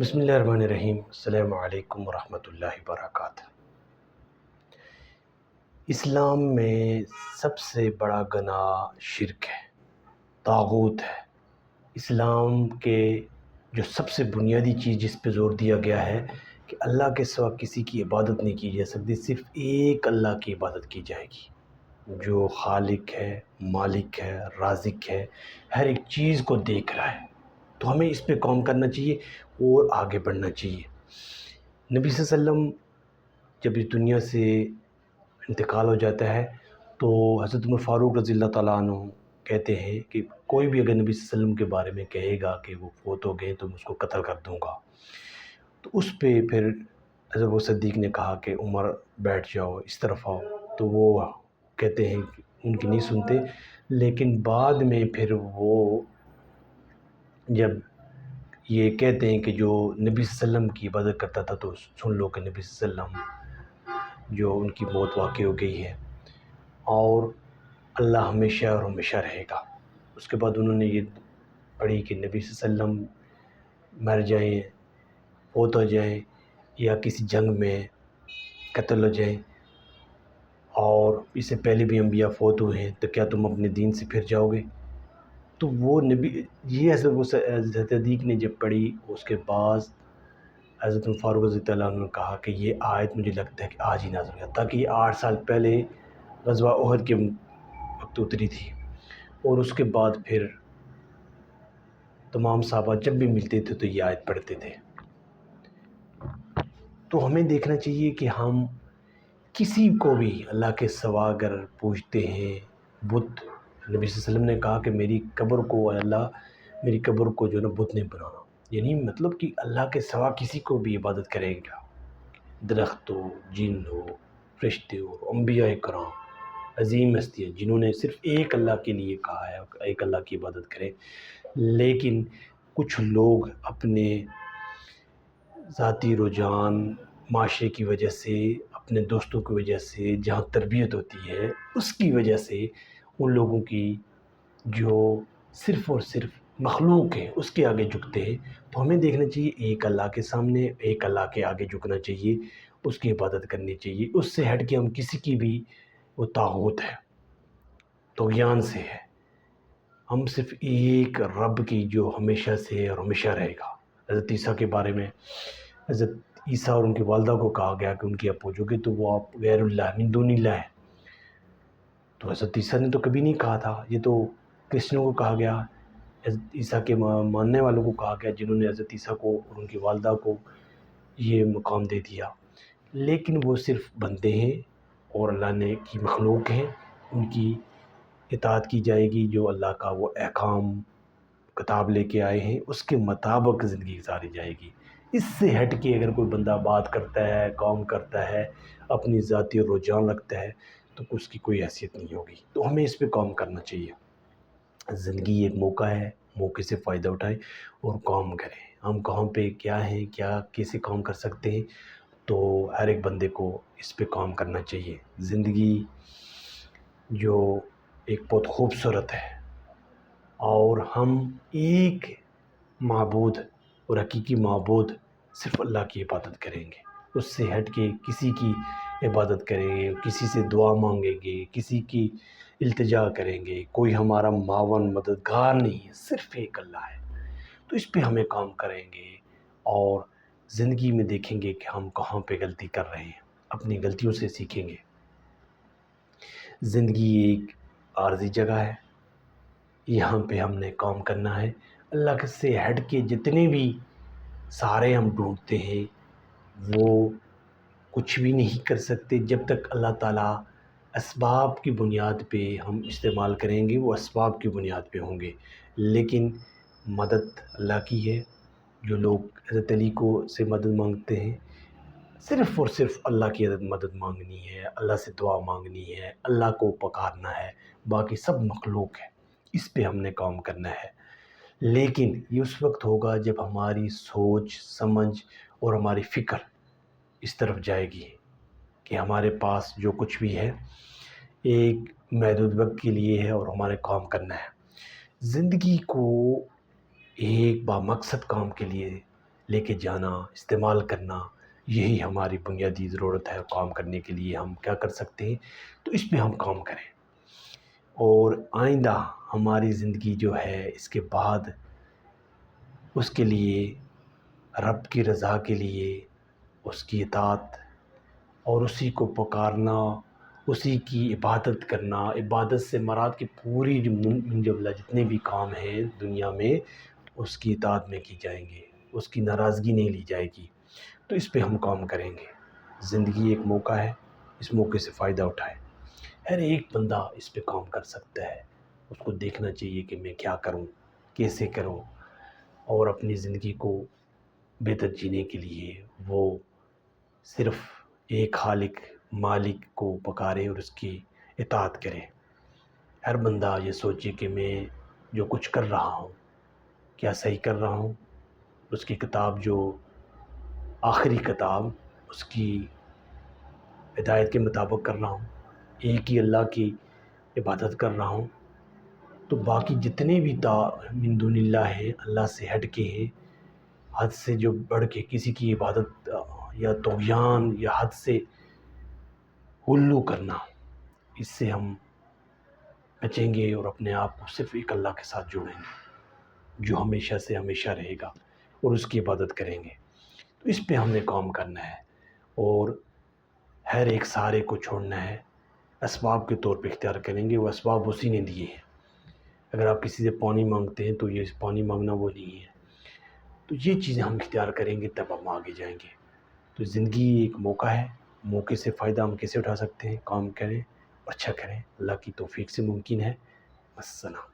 بسم اللہ الرحمن الرحیم۔ السلام علیکم ورحمۃ اللہ وبرکاتہ۔ اسلام میں سب سے بڑا گناہ شرک ہے، طاغوت ہے۔ اسلام کے جو سب سے بنیادی چیز جس پہ زور دیا گیا ہے کہ اللہ کے سوا کسی کی عبادت نہیں کی جا سکتی، صرف ایک اللہ کی عبادت کی جائے گی جو خالق ہے، مالک ہے، رازق ہے، ہر ایک چیز کو دیکھ رہا ہے۔ تو ہمیں اس پہ کام کرنا چاہیے اور آگے بڑھنا چاہیے۔ نبی صلی اللہ علیہ وسلم جب اس دنیا سے انتقال ہو جاتا ہے تو حضرت عمر فاروق رضی اللہ تعالیٰ عنہ کہتے ہیں کہ کوئی بھی اگر نبی صلی اللہ علیہ وسلم کے بارے میں کہے گا کہ وہ فوت ہو گئے تو میں اس کو قتل کر دوں گا، تو اس پہ پھر حضرت ابو صدیق نے کہا کہ عمر بیٹھ جاؤ، اس طرف آؤ، تو وہ کہتے ہیں کہ ان کی نہیں سنتے۔ لیکن بعد میں پھر وہ جب یہ کہتے ہیں کہ جو نبی صلی اللہ علیہ وسلم کی عبادت کرتا تھا تو سن لو کہ نبی صلی اللہ علیہ وسلم جو ان کی موت واقع ہو گئی ہے اور اللہ ہمیشہ اور ہمیشہ رہے گا۔ اس کے بعد انہوں نے یہ پڑھی کہ نبی صلی اللہ علیہ وسلم مر جائیں، فوت ہو جائیں یا کسی جنگ میں قتل ہو جائیں اور اس سے پہلے بھی انبیاء فوت ہوئے ہیں، تو کیا تم اپنے دین سے پھر جاؤ گے؟ تو وہ نبی یہ حضرت صدیق نے جب پڑھی، اس کے بعد حضرت فاروق رضی اللہ عنہ نے کہا کہ یہ آیت مجھے لگتا ہے کہ آج ہی نازل ہوئی، تاکہ یہ 8 سال پہلے غزوہ احد کے وقت اتری تھی، اور اس کے بعد پھر تمام صحابہ جب بھی ملتے تھے تو یہ آیت پڑھتے تھے۔ تو ہمیں دیکھنا چاہیے کہ ہم کسی کو بھی اللہ کے سوا اگر پوچھتے ہیں، بت نبی صلی اللہ علیہ وسلم نے کہا کہ میری قبر کو اللہ میری قبر کو جو ہے نا بت نہیں بنانا، یعنی مطلب کہ اللہ کے سوا کسی کو بھی عبادت کرے گا، درخت ہو، جن ہو، فرشتے ہو، انبیاء کرام، عظیم ہستیاں جنہوں نے صرف ایک اللہ کے لیے کہا ہے ایک اللہ کی عبادت کریں۔ لیکن کچھ لوگ اپنے ذاتی رجحان، معاشرے کی وجہ سے، اپنے دوستوں کی وجہ سے، جہاں تربیت ہوتی ہے اس کی وجہ سے ان لوگوں کی جو صرف اور صرف مخلوق ہے اس کے آگے جھکتے ہیں۔ تو ہمیں دیکھنا چاہیے ایک اللہ کے سامنے، ایک اللہ کے آگے جھکنا چاہیے، اس کی عبادت کرنی چاہیے۔ اس سے ہٹ کے ہم کسی کی بھی وہ طاغوت ہے، طغیان سے ہے۔ ہم صرف ایک رب کی جو ہمیشہ سے اور ہمیشہ رہے گا۔ حضرت عیسیٰ کے بارے میں حضرت عیسیٰ اور ان کی والدہ کو کہا گیا کہ ان کی آپ پوچھو گے تو وہ آپ غیر اللہ من دون اللہ ہے، تو حضرت عیسیٰ نے تو کبھی نہیں کہا تھا۔ یہ تو کرسچنوں کو کہا گیا، حضرت عیسیٰ کے ماننے والوں کو کہا گیا جنہوں نے حضرت عیسیٰ کو اور ان کی والدہ کو یہ مقام دے دیا۔ لیکن وہ صرف بندے ہیں اور اللہ نے کی مخلوق ہیں، ان کی اطاعت کی جائے گی، جو اللہ کا وہ احکام کتاب لے کے آئے ہیں اس کے مطابق زندگی گزاری جائے گی۔ اس سے ہٹ کے اگر کوئی بندہ بات کرتا ہے، کام کرتا ہے، اپنی ذاتی رجحان رکھتا ہے تو اس کی کوئی حیثیت نہیں ہوگی۔ تو ہمیں اس پہ کام کرنا چاہیے۔ زندگی ایک موقع ہے، موقع سے فائدہ اٹھائیں اور کام کریں۔ ہم کہاں پہ کیا ہیں، کیا کیسے کام کر سکتے ہیں، تو ہر ایک بندے کو اس پہ کام کرنا چاہیے۔ زندگی جو ایک بہت خوبصورت ہے اور ہم ایک معبود اور حقیقی معبود صرف اللہ کی عبادت کریں گے، اس سے ہٹ کے کسی کی عبادت کریں گے، کسی سے دعا مانگیں گے، کسی کی التجا کریں گے، کوئی ہمارا معاون مددگار نہیں ہے، صرف ایک اللہ ہے۔ تو اس پہ ہمیں کام کریں گے اور زندگی میں دیکھیں گے کہ ہم کہاں پہ غلطی کر رہے ہیں، اپنی غلطیوں سے سیکھیں گے۔ زندگی ایک عارضی جگہ ہے، یہاں پہ ہم نے کام کرنا ہے۔ اللہ سے ہٹ کے جتنے بھی سہارے ہم ڈھونڈتے ہیں وہ کچھ بھی نہیں کر سکتے جب تک اللہ تعالیٰ اسباب کی بنیاد پہ ہم استعمال کریں گے، وہ اسباب کی بنیاد پہ ہوں گے۔ لیکن مدد اللہ کی ہے۔ جو لوگ حضرت علی کو سے مدد مانگتے ہیں، صرف اور صرف اللہ کی مدد مانگنی ہے، اللہ سے دعا مانگنی ہے، اللہ کو پکارنا ہے، باقی سب مخلوق ہے۔ اس پہ ہم نے کام کرنا ہے۔ لیکن یہ اس وقت ہوگا جب ہماری سوچ سمجھ اور ہماری فکر اس طرف جائے گی کہ ہمارے پاس جو کچھ بھی ہے ایک محدود وقت کے لیے ہے اور ہمارے کام کرنا ہے۔ زندگی کو ایک بامقصد کام کے لیے لے کے جانا، استعمال کرنا، یہی ہماری بنیادی ضرورت ہے کام کرنے کے لیے۔ ہم کیا کر سکتے ہیں؟ تو اس پہ ہم کام کریں، اور آئندہ ہماری زندگی جو ہے اس کے بعد اس کے لیے، رب کی رضا کے لیے، اس کی اطاعت اور اسی کو پکارنا، اسی کی عبادت کرنا۔ عبادت سے مراد کی پوری جو من جملہ جتنے بھی کام ہیں دنیا میں اس کی اطاعت میں کی جائیں گے، اس کی ناراضگی نہیں لی جائے گی۔ تو اس پہ ہم کام کریں گے۔ زندگی ایک موقع ہے، اس موقع سے فائدہ اٹھائیں۔ ہر ایک بندہ اس پہ کام کر سکتا ہے، اس کو دیکھنا چاہیے کہ میں کیا کروں، کیسے کروں، اور اپنی زندگی کو بہتر جینے کے لیے وہ صرف ایک خالق مالک کو پکارے اور اس کی اطاعت کرے۔ ہر بندہ یہ سوچے کہ میں جو کچھ کر رہا ہوں کیا صحیح کر رہا ہوں، اس کی کتاب جو آخری کتاب اس کی ہدایت کے مطابق کر رہا ہوں، ایک ہی اللہ کی عبادت کر رہا ہوں، تو باقی جتنے بھی من دون اللہ ہیں، اللہ سے ہٹ کے ہیں، حد سے جو بڑھ کے کسی کی عبادت یا طغیان یا حد سے غلو کرنا، اس سے ہم بچیں گے اور اپنے آپ کو صرف ایک اللہ کے ساتھ جوڑیں گے جو ہمیشہ سے ہمیشہ رہے گا، اور اس کی عبادت کریں گے۔ تو اس پہ ہم نے کام کرنا ہے، اور ہر ایک سارے کو چھوڑنا ہے، اسباب کے طور پہ اختیار کریں گے۔ وہ اسباب اسی نے دیے ہیں۔ اگر آپ کسی سے پانی مانگتے ہیں تو یہ پانی مانگنا وہ نہیں ہے، تو یہ چیزیں ہم اختیار کریں گے تب ہم آگے جائیں گے۔ تو زندگی ایک موقع ہے، موقع سے فائدہ ہم کیسے اٹھا سکتے ہیں؟ کام کریں، اچھا کریں، اللہ کی توفیق سے ممکن ہے۔ السلام۔